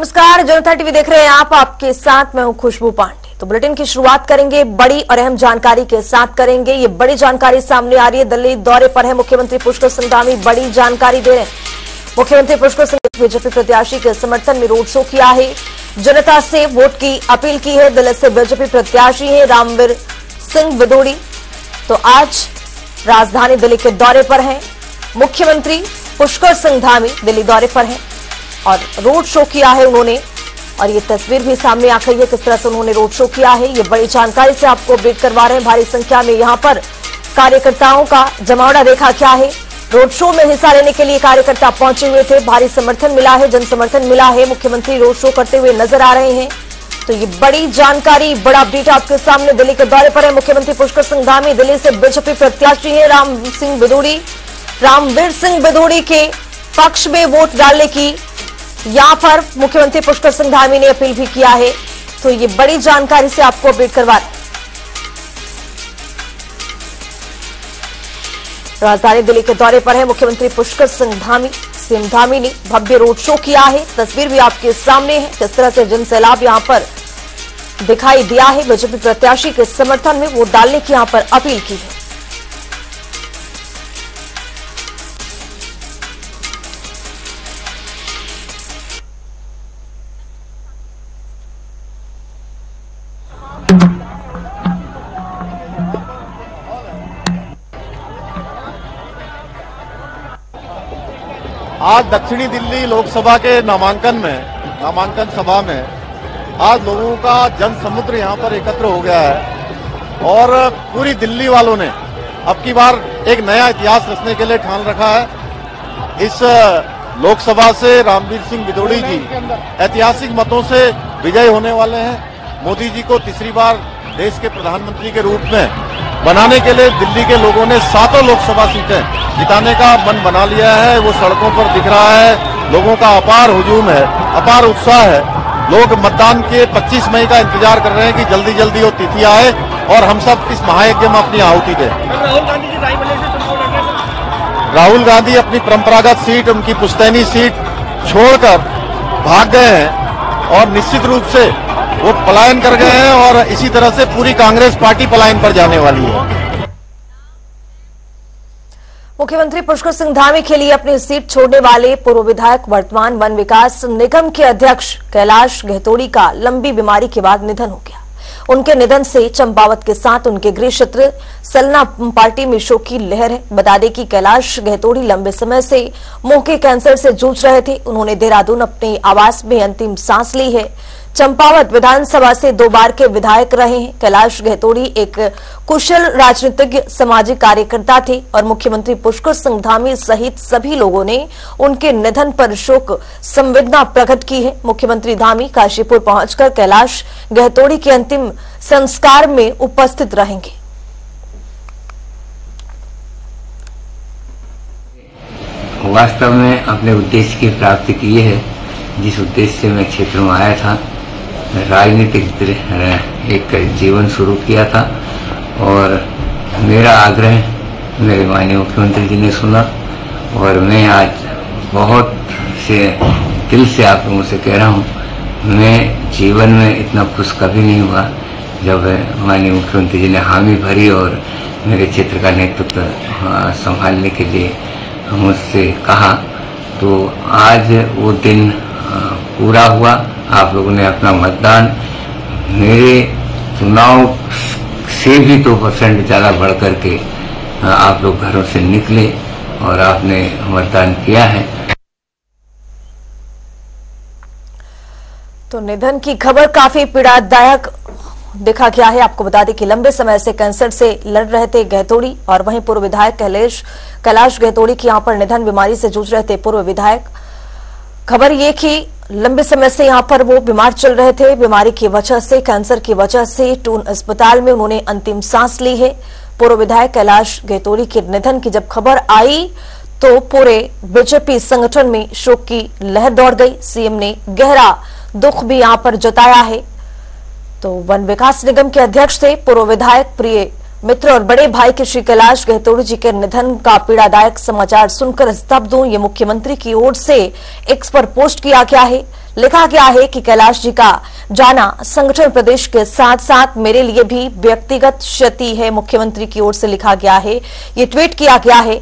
नमस्कार, जनता टीवी देख रहे हैं आप। आपके साथ मैं हूं खुशबू पांडे। तो बुलेटिन की शुरुआत करेंगे बड़ी और अहम जानकारी के साथ करेंगे। ये बड़ी जानकारी सामने आ रही है। दिल्ली दौरे पर है मुख्यमंत्री पुष्कर सिंह धामी, बड़ी जानकारी दे रहे हैं। मुख्यमंत्री पुष्कर सिंह बीजेपी प्रत्याशी के समर्थन में रोड शो किया है, जनता से वोट की अपील की है। दिल्ली से बीजेपी प्रत्याशी है रामवीर सिंह बिदोड़ी। तो आज राजधानी दिल्ली के दौरे पर है मुख्यमंत्री पुष्कर सिंह धामी, दिल्ली दौरे पर है और रोड शो किया है उन्होंने। और ये तस्वीर भी सामने आ गई है किस तरह से उन्होंने रोड शो किया है। ये बड़ी जानकारी से आपको अपडेट करवा रहे हैं। भारी संख्या में यहां पर कार्यकर्ताओं का जमावड़ा देखा क्या है। रोड शो में हिस्सा लेने के लिए कार्यकर्ता पहुंचे हुए थे, भारी समर्थन मिला है, जन समर्थन मिला है। मुख्यमंत्री रोड शो करते हुए नजर आ रहे हैं। तो ये बड़ी जानकारी, बड़ा अपडेट आपके सामने। दिल्ली के दौरे पर है मुख्यमंत्री पुष्कर सिंह धामी। दिल्ली से बीजेपी प्रत्याशी है रामवीर सिंह बिदोड़ी के पक्ष में वोट डालने की यहां पर मुख्यमंत्री पुष्कर सिंह धामी ने अपील भी किया है। तो ये बड़ी जानकारी से आपको अपडेट करवा रहे हैं। राजधानी दिल्ली के दौरे पर है मुख्यमंत्री पुष्कर सिंह धामी। सीएम धामी ने भव्य रोड शो किया है, तस्वीर भी आपके सामने है किस तरह से जनसैलाब यहां पर दिखाई दिया है। बीजेपी प्रत्याशी के समर्थन में वोट डालने की यहां पर अपील की है। आज दक्षिणी दिल्ली लोकसभा के नामांकन सभा में आज लोगों का जन समुद्र यहां पर एकत्र हो गया है और पूरी दिल्ली वालों ने अब की बार एक नया इतिहास रचने के लिए ठान रखा है। इस लोकसभा से रामवीर सिंह बिदोड़ी जी ऐतिहासिक मतों से विजयी होने वाले हैं। मोदी जी को तीसरी बार देश के प्रधानमंत्री के रूप में बनाने के लिए दिल्ली के लोगों ने 7 लोकसभा सीटें जिताने का मन बना लिया है। वो सड़कों पर दिख रहा है, लोगों का अपार हुजूम है, अपार उत्साह है। लोग मतदान के 25 मई का इंतजार कर रहे हैं कि जल्दी जल्दी वो तिथि आए और हम सब इस महायज्ञ में अपनी आहुति दें। राहुल गांधी अपनी परंपरागत सीट, उनकी पुश्तैनी सीट छोड़कर भाग गए हैं और निश्चित रूप से वो पलायन कर गए हैं और इसी तरह से पूरी कांग्रेस पार्टी पलायन पर जाने वाली है। मुख्यमंत्री पुष्कर सिंह धामी के लिए अपनी सीट छोड़ने वाले पूर्व विधायक वर्तमान वन विकास निगम के अध्यक्ष कैलाश गहतोड़ी का लंबी बीमारी के बाद निधन हो गया। उनके निधन से चंपावत के साथ उनके गृह क्षेत्र सलना पार्टी में शोक की लहर है। बता दें कि कैलाश गहतोड़ी लंबे समय से मुंह के कैंसर से जूझ रहे थे। उन्होंने देहरादून अपने आवास में अंतिम सांस ली है। चंपावत विधानसभा से 2 बार के विधायक रहे हैं। कैलाश गहतोड़ी एक कुशल राजनीतिज्ञ, सामाजिक कार्यकर्ता थे और मुख्यमंत्री पुष्कर सिंह धामी सहित सभी लोगों ने उनके निधन पर शोक संवेदना प्रकट की है। मुख्यमंत्री धामी काशीपुर पहुंचकर कैलाश गहतोड़ी के अंतिम संस्कार में उपस्थित रहेंगे। वास्तव में अपने उद्देश्य की प्राप्ति की है, जिस उद्देश्य से मैं क्षेत्र में आया था। राजनीतिक एक जीवन शुरू किया था और मेरा आग्रह मेरे माननीय मुख्यमंत्री जी ने सुना और मैं आज बहुत से दिल से आप लोगों से कह रहा हूँ, मैं जीवन में इतना खुश कभी नहीं हुआ जब माननीय मुख्यमंत्री जी ने हामी भरी और मेरे क्षेत्र का नेतृत्व संभालने के लिए मुझसे कहा। तो आज वो दिन पूरा हुआ। आप लोगों ने अपना मतदान मेरे चुनाव से भी 2% ज्यादा बढ़ करके आप लोग घरों से निकले और आपने मतदान किया है। तो निधन की खबर काफी पीड़ादायक देखा गया है। आपको बता दें कि लंबे समय से कैंसर से लड़ रहे थे गहतोड़ी और वहीं पूर्व विधायक कैलाश गहतोड़ी की यहां पर निधन बीमारी से जूझ रहे थे पूर्व विधायक। खबर ये कि लंबे समय से यहां पर वो बीमार चल रहे थे। बीमारी की वजह से, कैंसर की वजह से टून अस्पताल में उन्होंने अंतिम सांस ली है। पूर्व विधायक कैलाश गहतोड़ी के निधन की जब खबर आई तो पूरे बीजेपी संगठन में शोक की लहर दौड़ गई। सीएम ने गहरा दुख भी यहां पर जताया है। तो वन विकास निगम के अध्यक्ष थे पूर्व विधायक प्रिय मित्र और बड़े भाई के श्री कैलाश गहतोड़ी जी के निधन का पीड़ादायक समाचार सुनकर स्तब्ध हूं। ये मुख्यमंत्री की ओर से एक्स पर पोस्ट किया गया है। लिखा गया है कि कैलाश जी का जाना संगठन प्रदेश के साथ साथ मेरे लिए भी व्यक्तिगत क्षति है। मुख्यमंत्री की ओर से लिखा गया है, ये ट्वीट किया गया है।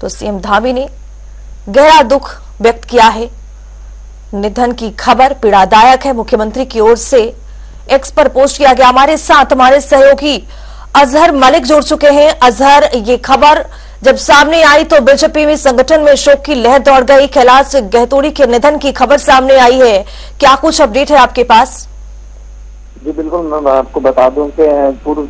तो सीएम धामी ने गहरा दुख व्यक्त किया है। निधन की खबर पीड़ादायक है। मुख्यमंत्री की ओर से एक्स पर पोस्ट किया गया। हमारे साथ हमारे सहयोगी अजहर मलिक जुड़ चुके हैं। अजहर, ये खबर जब सामने आई तो बीजेपी में संगठन में शोक की लहर दौड़ गई। कैलाश गहतोड़ी के निधन की खबर सामने आई है, क्या कुछ अपडेट है आपके पास? जी बिल्कुल, मैं आपको बता दूं कि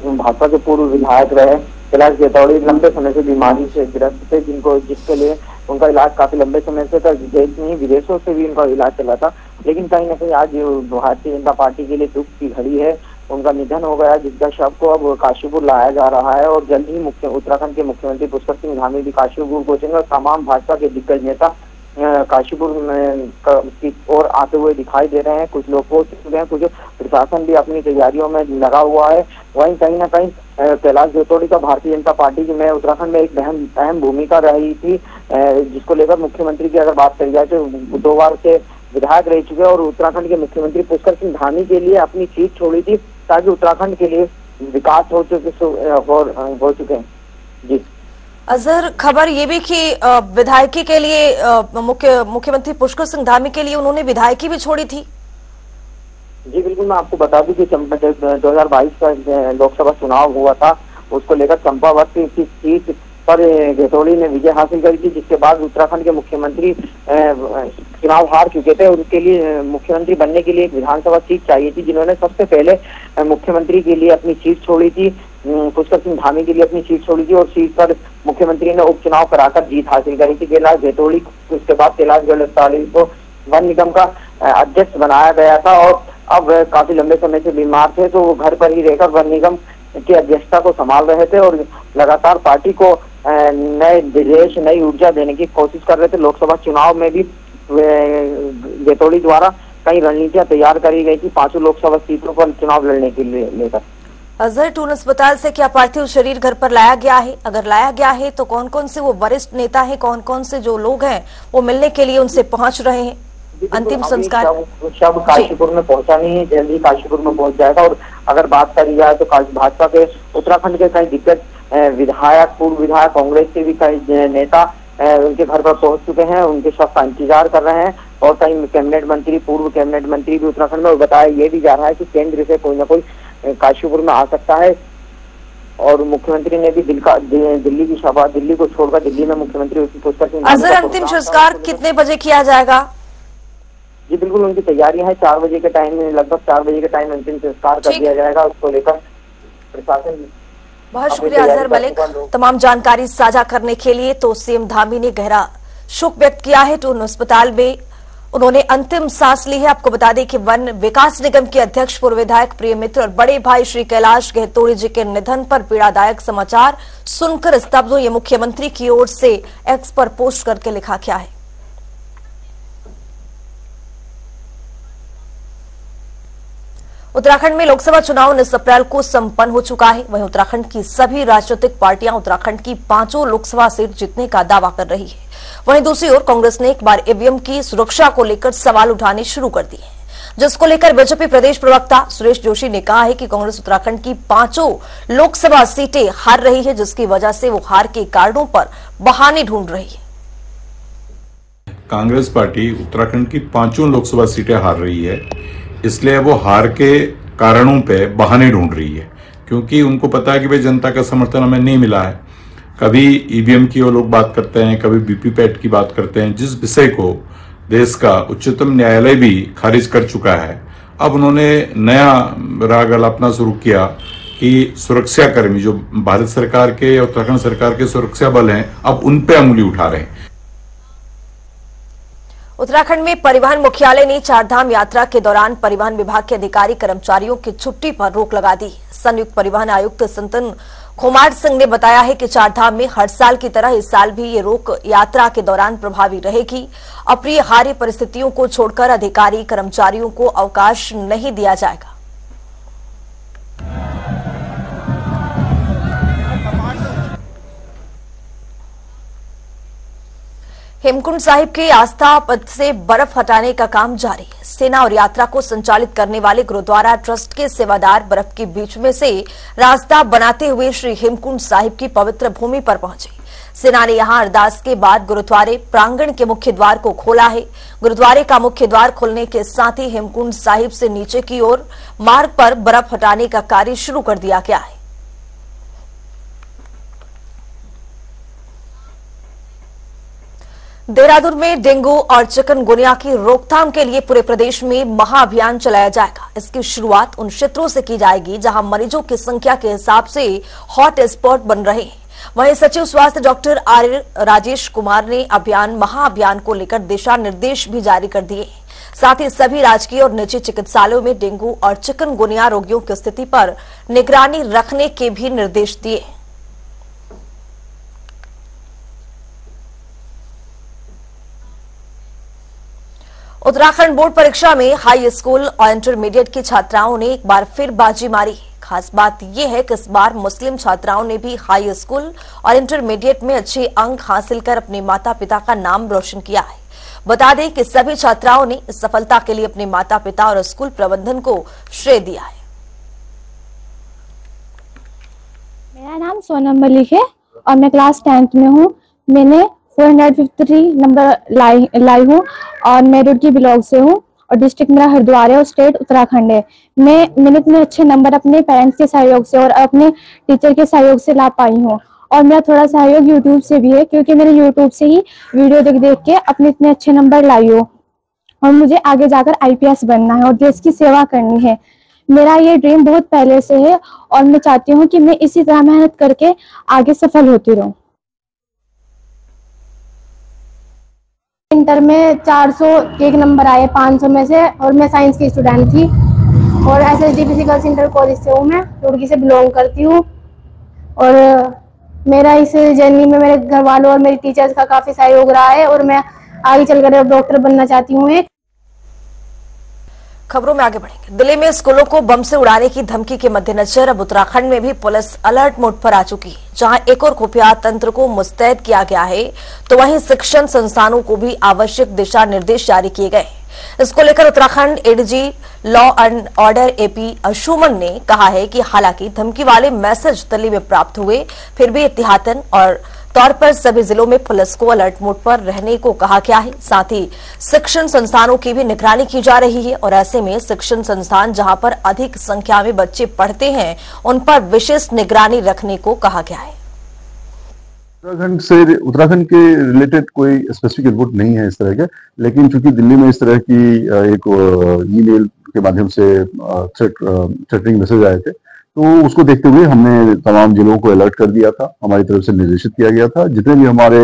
भाजपा के पूर्व विधायक रहे कैलाश गहतोड़ी लंबे समय से बीमारी से ग्रस्त थे, जिसके लिए उनका इलाज काफी लंबे समय से था। देश में विदेशों से भी उनका इलाज चला था, लेकिन कहीं ना कहीं आज भारतीय जनता पार्टी के लिए दुख की घड़ी है। उनका निधन हो गया, जिसका शव को अब काशीपुर लाया जा रहा है और जल्द ही उत्तराखंड के मुख्यमंत्री पुष्कर सिंह धामी भी काशीपुर पहुंचेंगे और तमाम भाजपा के दिग्गज नेता काशीपुर की ओर आते हुए दिखाई दे रहे हैं। कुछ लोग पहुंच चुके हैं, कुछ प्रशासन भी अपनी तैयारियों में लगा हुआ है। वहीं कहीं ना कहीं कैलाश गहतोड़ी का भारतीय जनता पार्टी में उत्तराखंड में एक अहम भूमिका रही थी, जिसको लेकर मुख्यमंत्री की अगर बात करी जाए तो 2 बार से विधायक रह चुके और उत्तराखंड के मुख्यमंत्री पुष्कर सिंह धामी के लिए अपनी सीट छोड़ी थी ताकि उत्तराखंड के लिए विकास हो चुके हैं। जी अजहर, खबर ये भी कि विधायकी के लिए मुख्यमंत्री पुष्कर सिंह धामी के लिए उन्होंने विधायकी भी छोड़ी थी। जी बिल्कुल, मैं आपको बता दूं कि 2022 का लोकसभा चुनाव हुआ था, उसको लेकर चंपावत की सीट पर गहतोड़ी ने विजय हासिल करी थी, जिसके बाद उत्तराखंड के मुख्यमंत्री चुनाव हार चुके थे। उनके लिए मुख्यमंत्री बनने के लिए एक विधानसभा सीट चाहिए थी, जिन्होंने सबसे पहले मुख्यमंत्री के लिए अपनी सीट छोड़ी थी, पुष्कर सिंह धामी के लिए अपनी सीट छोड़ी थी और सीट पर मुख्यमंत्री ने उपचुनाव कराकर जीत हासिल करी थी। कैलाश गहतोड़ी उसके बाद कैलाश गहतोड़ी को वन निगम का अध्यक्ष बनाया गया था और अब काफी लंबे समय से बीमार थे, तो वो घर पर ही रहकर वन निगम की अध्यक्षता को संभाल रहे थे और लगातार पार्टी को नए निर्देश, नई ऊर्जा देने की कोशिश कर रहे थे। लोकसभा चुनाव में भी गहतोड़ी द्वारा कई रणनीतियां तैयार करी गई थी 5 लोकसभा सीटों पर चुनाव लड़ने के लिए लेकर। अजहर, टून अस्पताल से क्या पार्थिव शरीर घर पर लाया गया है? अगर लाया गया है तो कौन कौन से वो वरिष्ठ नेता हैं, कौन कौन से जो लोग हैं वो मिलने के लिए उनसे पहुंच रहे हैं? अंतिम संस्कार शव काशीपुर में पहुंचा नहीं है, जल्दी काशीपुर में पहुंच जाएगा। और अगर बात करी जाए तो भाजपा के उत्तराखंड के कई दिग्गज विधायक, पूर्व विधायक, कांग्रेस के भी कई नेता उनके घर पर पहुंच चुके हैं, उनके शव का इंतजार कर रहे हैं और कई कैबिनेट मंत्री, पूर्व कैबिनेट मंत्री भी उत्तराखंड में। बताया ये भी जा रहा है कि केंद्र से कोई ना कोई काशीपुर में आ सकता है और मुख्यमंत्री ने भी दिल्ली की सभा, दिल्ली को छोड़कर दिल्ली में मुख्यमंत्री पुष्कर सिंह। अजहर, अंतिम संस्कार कितने बजे किया जाएगा? जी बिल्कुल, उनकी तैयारियां है। 4 बजे के टाइम में, लगभग 4 बजे के टाइम अंतिम संस्कार कर दिया जाएगा। उसको लेकर प्रशासन। बहुत शुक्रिया अजहर मलिक, तमाम जानकारी साझा करने के लिए। तो सीएम धामी ने गहरा शोक व्यक्त किया है। टून अस्पताल में उन्होंने अंतिम सांस ली है। आपको बता दें कि वन विकास निगम के अध्यक्ष, पूर्व विधायक, प्रिय मित्र और बड़े भाई श्री कैलाश गहतोड़ी जी के निधन पर पीड़ादायक समाचार सुनकर स्तब्ध, ये मुख्यमंत्री की ओर से एक्स पर पोस्ट करके लिखा गया है। उत्तराखंड में लोकसभा चुनाव 19 अप्रैल को संपन्न हो चुका है। वहीं उत्तराखंड की सभी राजनीतिक पार्टियां उत्तराखंड की 5 लोकसभा सीट जीतने का दावा कर रही है। वहीं दूसरी ओर कांग्रेस ने एक बार ईवीएम की सुरक्षा को लेकर सवाल उठाने शुरू कर दिए हैं, जिसको लेकर बीजेपी प्रदेश प्रवक्ता सुरेश जोशी ने कहा है कि कांग्रेस उत्तराखंड की 5 लोकसभा सीटें हार रही है, जिसकी वजह से वो हार के कारणों पर बहाने ढूंढ रही है। कांग्रेस पार्टी उत्तराखंड की 5 लोकसभा सीटें हार रही है, इसलिए वो हार के कारणों पे बहाने ढूंढ रही है, क्योंकि उनको पता है कि भाई जनता का समर्थन हमें नहीं मिला है। कभी ईवीएम की वो लोग बात करते हैं, कभी वीवीपैट की बात करते हैं, जिस विषय को देश का उच्चतम न्यायालय भी खारिज कर चुका है। अब उन्होंने नया राग अलापना शुरू किया कि सुरक्षाकर्मी जो भारत सरकार के या उत्तराखंड सरकार के सुरक्षा बल हैं, अब उन पे अंगुली उठा रहे हैं। उत्तराखंड में परिवहन मुख्यालय ने चारधाम यात्रा के दौरान परिवहन विभाग के अधिकारी कर्मचारियों की छुट्टी पर रोक लगा दी। संयुक्त परिवहन आयुक्त संतन खोमार सिंह ने बताया है कि चारधाम में हर साल की तरह इस साल भी ये रोक यात्रा के दौरान प्रभावी रहेगी। अप्रियहार्य परिस्थितियों को छोड़कर अधिकारी कर्मचारियों को अवकाश नहीं दिया जाएगा। हेमकुंड साहिब के आस्था पथ से बर्फ हटाने का काम जारी है। सेना और यात्रा को संचालित करने वाले गुरुद्वारा ट्रस्ट के सेवादार बर्फ के बीच में से रास्ता बनाते हुए श्री हेमकुंड साहिब की पवित्र भूमि पर पहुंचे। सेना ने यहां अरदास के बाद गुरुद्वारे प्रांगण के मुख्य द्वार को खोला है। गुरुद्वारे का मुख्य द्वार खुलने के साथ ही हेमकुंड साहिब से नीचे की ओर मार्ग पर बर्फ हटाने का कार्य शुरू कर दिया गया है। देहरादून में डेंगू और चिकनगुनिया की रोकथाम के लिए पूरे प्रदेश में महाअभियान चलाया जाएगा। इसकी शुरुआत उन क्षेत्रों से की जाएगी जहां मरीजों की संख्या के हिसाब से हॉट स्पॉट बन रहे हैं। वहीं सचिव स्वास्थ्य डॉक्टर आर राजेश कुमार ने महाअभियान को लेकर दिशा निर्देश भी जारी कर दिए। साथ ही सभी राजकीय और निजी चिकित्सालयों में डेंगू और चिकनगुनिया रोगियों की स्थिति पर निगरानी रखने के भी निर्देश दिए। उत्तराखंड बोर्ड परीक्षा में हाई स्कूल और इंटरमीडिएट की छात्राओं ने एक बार फिर बाजी मारी। खास बात यह है कि इस बार मुस्लिम छात्राओं ने भी हाई स्कूल और इंटरमीडिएट में अच्छे अंक हासिल कर अपने माता पिता का नाम रोशन किया है। बता दें कि सभी छात्राओं ने इस सफलता के लिए अपने माता पिता और स्कूल प्रबंधन को श्रेय दिया है। मेरा नाम सोनम मलिक है और मैं क्लास 10th में हूँ। मैंने 453 नंबर लाई हूँ और मैं रुड़की ब्लॉक से हूँ और डिस्ट्रिक्ट मेरा हरिद्वार है और स्टेट उत्तराखंड है। मैंने इतने अच्छे नंबर अपने पेरेंट्स के सहयोग से और अपने टीचर के सहयोग से ला पाई हूँ और मेरा थोड़ा सहयोग यूट्यूब से भी है, क्योंकि मैंने यूट्यूब से ही वीडियो देख के अपने इतने अच्छे नंबर लाई हूँ और मुझे आगे जाकर IPS बनना है और देश की सेवा करनी है। मेरा ये ड्रीम बहुत पहले से है और मैं चाहती हूँ कि मैं इसी तरह मेहनत करके आगे सफल होती रहूँ। इंटर में 401 नंबर आए 500 में से और मैं साइंस की स्टूडेंट थी और SSD फिजिकल इंटर कॉलेज से हूँ। मैं रुड़की से बिलोंग करती हूँ और मेरा इस जर्नी में मेरे घर वालों और मेरे टीचर्स का काफी सहयोग रहा है और मैं आगे चलकर डॉक्टर बनना चाहती हूँ। खबरों में आगे बढ़ेंगे। दिल्ली में स्कूलों को बम से उड़ाने की धमकी के मद्देनजर अब उत्तराखंड में भी पुलिस अलर्ट मोड पर आ चुकी है। जहां एक और खुफिया तंत्र को मुस्तैद किया गया है तो वहीं शिक्षण संस्थानों को भी आवश्यक दिशा निर्देश जारी किए गए। इसको लेकर Uttarakhand ADG law and order AP Anshuman ने कहा है कि हालांकि धमकी वाले मैसेज दिल्ली में प्राप्त हुए, फिर भी एहतियातन और तौर पर सभी जिलों में पुलिस को अलर्ट मोड पर रहने को कहा गया है। साथ ही शिक्षण संस्थानों की भी निगरानी की जा रही है और ऐसे में शिक्षण संस्थान जहां पर अधिक संख्या में बच्चे पढ़ते हैं उन पर विशेष निगरानी रखने को कहा गया है। उत्तराखंड के रिलेटेड कोई स्पेसिफिक रिपोर्ट नहीं है इस तरह के, लेकिन चूंकि दिल्ली में इस तरह की एक ईमेल के माध्यम से थ्रेटनिंग मैसेज आए थे तो उसको देखते हुए हमने तमाम जिलों को अलर्ट कर दिया था। हमारी तरफ से निर्देशित किया गया था जितने भी हमारे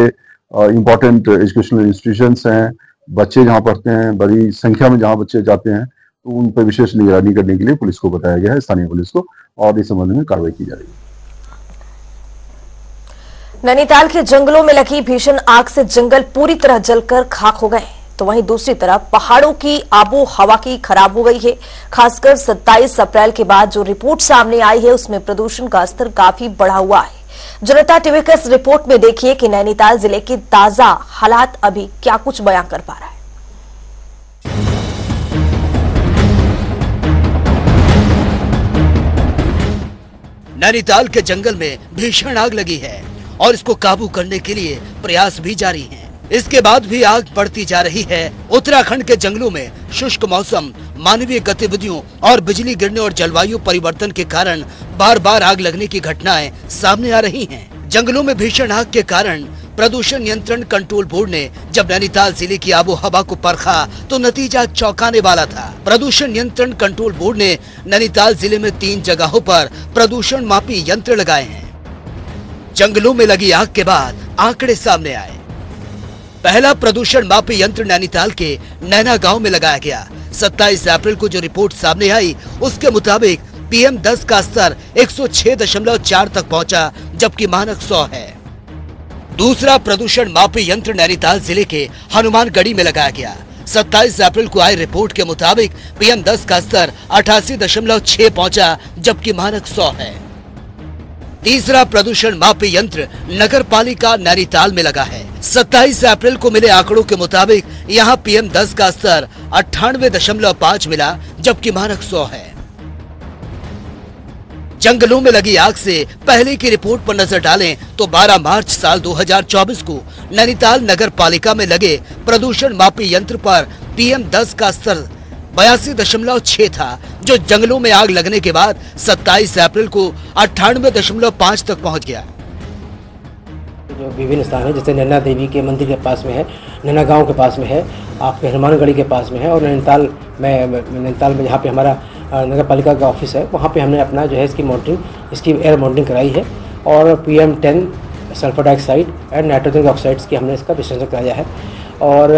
इम्पोर्टेंट एजुकेशनल इंस्टीट्यूशंस हैं, बच्चे जहां पढ़ते हैं, बड़ी संख्या में जहां बच्चे जाते हैं तो उन पर विशेष निगरानी करने के लिए पुलिस को बताया गया है, स्थानीय पुलिस को, और इस संबंध में कार्रवाई की जा रही है। नैनीताल के जंगलों में लगी भीषण आग से जंगल पूरी तरह जलकर खाक हो गए, तो वहीं दूसरी तरफ पहाड़ों की आबो हवा की खराब हो गई है। खासकर 27 अप्रैल के बाद जो रिपोर्ट सामने आई है उसमें प्रदूषण का स्तर काफी बढ़ा हुआ है। जनता टीवी के इस रिपोर्ट में देखिए कि नैनीताल जिले के ताजा हालात अभी क्या कुछ बयां कर पा रहा है। नैनीताल के जंगल में भीषण आग लगी है और इसको काबू करने के लिए प्रयास भी जारी हैं। इसके बाद भी आग बढ़ती जा रही है। उत्तराखंड के जंगलों में शुष्क मौसम, मानवीय गतिविधियों और बिजली गिरने और जलवायु परिवर्तन के कारण बार बार आग लगने की घटनाएं सामने आ रही हैं। जंगलों में भीषण आग के कारण प्रदूषण नियंत्रण कंट्रोल बोर्ड ने जब नैनीताल जिले की आबो हवा को परखा तो नतीजा चौंकाने वाला था। प्रदूषण नियंत्रण कंट्रोल बोर्ड ने नैनीताल जिले में 3 जगहों पर प्रदूषण मापी यंत्र लगाए हैं। जंगलों में लगी आग के बाद आंकड़े सामने आए। पहला प्रदूषण मापी यंत्र नैनीताल के नैना गांव में लगाया गया। 27 अप्रैल को जो रिपोर्ट सामने आई उसके मुताबिक PM10 का स्तर 106.4 तक पहुंचा, जबकि मानक 100 है। दूसरा प्रदूषण मापी यंत्र नैनीताल जिले के हनुमानगढ़ी में लगाया गया। 27 अप्रैल को आई रिपोर्ट के मुताबिक PM10 का स्तर 88.6 पहुंचा, जबकि मानक 100 है। तीसरा प्रदूषण मापी यंत्र नगर पालिका नैनीताल में लगा है। 27 अप्रैल को मिले आंकड़ों के मुताबिक यहां PM10 का स्तर 98.5 मिला, जबकि मानक 100 है। जंगलों में लगी आग से पहले की रिपोर्ट पर नजर डालें तो 12 मार्च साल 2024 को नैनीताल नगर पालिका में लगे प्रदूषण मापी यंत्र पर PM10 का स्तर 82.6 था, जो जंगलों में आग लगने के बाद 27 अप्रैल को 98.5 तक पहुंच गया। जो विभिन्न स्थान है, जैसे नैना देवी के मंदिर के पास में है, नैना गांव के पास में है, आपके हनुमानगढ़ी के पास में है, और नैनीताल में जहाँ पे हमारा नगर पालिका का ऑफिस है, वहाँ पे हमने अपना जो है इसकी एयर मॉनिटरिंग कराई है, और PM10 sulphur dioxide and nitrogen oxides की हमने इसका विश्लेषण कराया है, और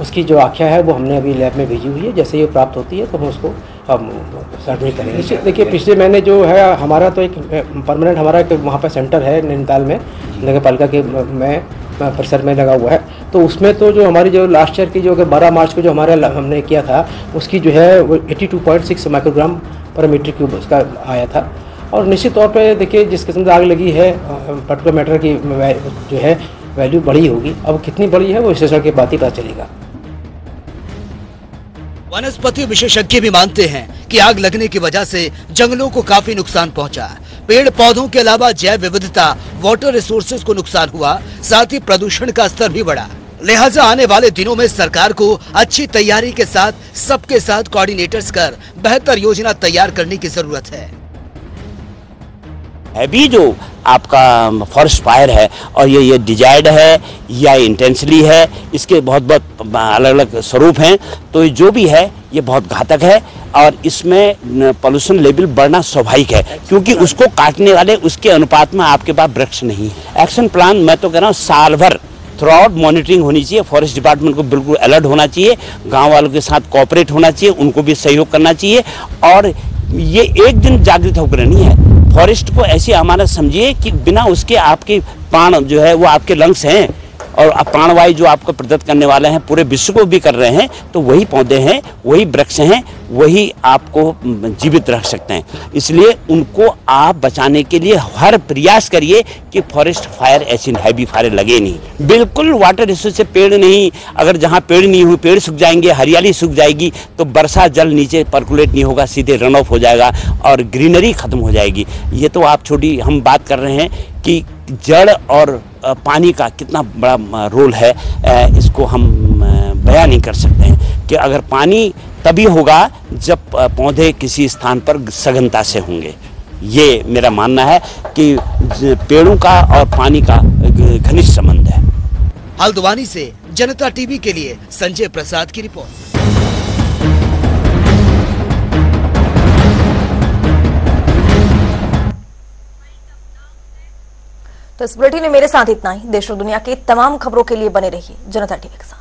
उसकी जो आख्या है वो हमने अभी लैब में भेजी हुई है। जैसे ये प्राप्त होती है तो हम उसको सर्टिफिकेट करेंगे। देखिए, पिछले महीने जो है हमारा तो एक परमानेंट हमारा एक वहाँ पर सेंटर है नैनीताल में, नगर पालिका के में परिसर में लगा हुआ है, तो उसमें तो जो हमारी जो लास्ट ईयर की जो 12 मार्च को जो हमारा हमने किया था, उसकी जो है वो 82.6 माइक्रोग्राम पर मीटर क्यूब उसका आया था। और निश्चित तौर पे देखिए, जिस किस्म से आग लगी है, पर्टिकुलर मैटर की जो है वैल्यू बड़ी होगी। अब कितनी बड़ी है वो विश्लेषण के बाद ही पता चलेगा। वनस्पति विशेषज्ञ भी मानते हैं कि आग लगने की वजह से जंगलों को काफी नुकसान पहुंचा। पेड़ पौधों के अलावा जैव विविधता, वाटर रिसोर्सेज को नुकसान हुआ, साथ ही प्रदूषण का स्तर भी बढ़ा। लिहाजा आने वाले दिनों में सरकार को अच्छी तैयारी के साथ सबके साथ कोऑर्डिनेटर्स कर बेहतर योजना तैयार करने की जरूरत है। अभी जो आपका फॉरेस्ट फायर है, और ये डिजायर्ड है या इंटेंसली है, इसके बहुत अलग अलग स्वरूप हैं, तो जो भी है ये बहुत घातक है, और इसमें पॉल्यूशन लेवल बढ़ना स्वाभाविक है, क्योंकि उसको काटने वाले उसके अनुपात में आपके पास वृक्ष नहीं है। एक्शन प्लान मैं तो कह रहा हूँ साल भर थ्रू आउट मॉनिटरिंग होनी चाहिए, फॉरेस्ट डिपार्टमेंट को बिल्कुल अलर्ट होना चाहिए, गाँव वालों के साथ कोऑपरेट होना चाहिए, उनको भी सहयोग करना चाहिए, और ये एक दिन जागृत होकर नहीं है। फॉरेस्ट को ऐसी अमानत समझिए कि बिना उसके आपके प्राण जो है वो आपके लंग्स हैं, और प्राणवायु जो आपको प्रदत्त करने वाले हैं पूरे विश्व को भी कर रहे हैं, तो वही पौधे हैं, वही वृक्ष हैं, वही आपको जीवित रख सकते हैं। इसलिए उनको आप बचाने के लिए हर प्रयास करिए कि फॉरेस्ट फायर ऐसी हैवी फायर लगे नहीं। बिल्कुल वाटर रिसोर्स से पेड़ नहीं, अगर जहाँ पेड़ नहीं हुए, पेड़ सूख जाएंगे, हरियाली सूख जाएगी, तो वर्षा जल नीचे पर्कुलेट नहीं होगा, सीधे रन ऑफ हो जाएगा और ग्रीनरी खत्म हो जाएगी। ये तो आप छोटी हम बात कर रहे हैं कि जड़ और पानी का कितना बड़ा रोल है, इसको हम बयां नहीं कर सकते हैं कि अगर पानी तभी होगा जब पौधे किसी स्थान पर सघनता से होंगे। ये मेरा मानना है कि पेड़ों का और पानी का घनिष्ठ संबंध है। हल्द्वानी से जनता टीवी के लिए संजय प्रसाद की रिपोर्ट। तो इस बुलेटिन में मेरे साथ इतना ही। देश और दुनिया की तमाम खबरों के लिए बने रहिए जनता टीवी के साथ।